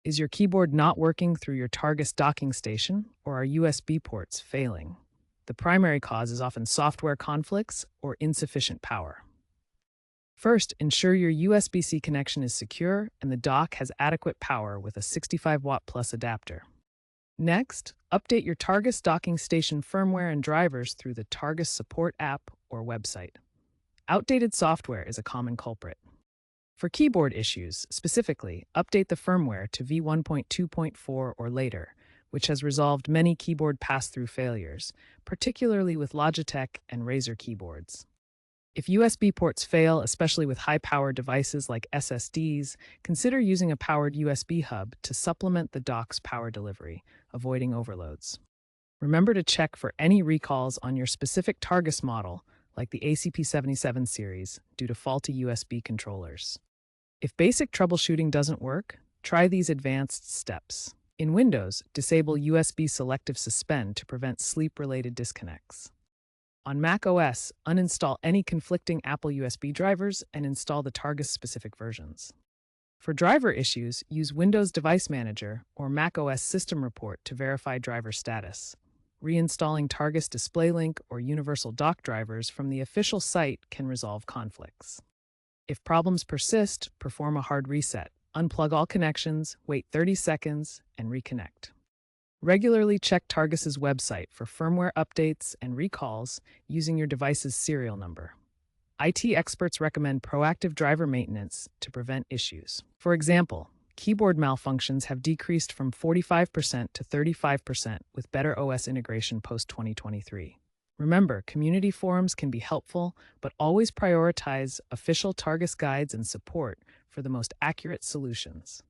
Is your keyboard not working through your Targus docking station, or are USB ports failing? The primary cause is often software conflicts or insufficient power. First, ensure your USB-C connection is secure and the dock has adequate power with a 65-watt plus adapter. Next, update your Targus docking station firmware and drivers through the Targus support app or website. Outdated software is a common culprit. For keyboard issues, specifically, update the firmware to v1.2.4 or later, which has resolved many keyboard pass-through failures, particularly with Logitech and Razer keyboards. If USB ports fail, especially with high-power devices like SSDs, consider using a powered USB hub to supplement the dock's power delivery, avoiding overloads. Remember to check for any recalls on your specific Targus model, like the ACP77 series, due to faulty USB controllers. If basic troubleshooting doesn't work, try these advanced steps. In Windows, disable USB Selective Suspend to prevent sleep-related disconnects. On Mac OS, uninstall any conflicting Apple USB drivers and install the Targus-specific versions. For driver issues, use Windows Device Manager or Mac OS System Report to verify driver status. Reinstalling Targus DisplayLink or Universal Dock drivers from the official site can resolve conflicts. If problems persist, perform a hard reset. Unplug all connections, wait 30 seconds, and reconnect. Regularly check Targus's website for firmware updates and recalls using your device's serial number. IT experts recommend proactive driver maintenance to prevent issues. For example, keyboard malfunctions have decreased from 45% to 35% with better OS integration post-2023. Remember, community forums can be helpful, but always prioritize official Targus guides and support for the most accurate solutions.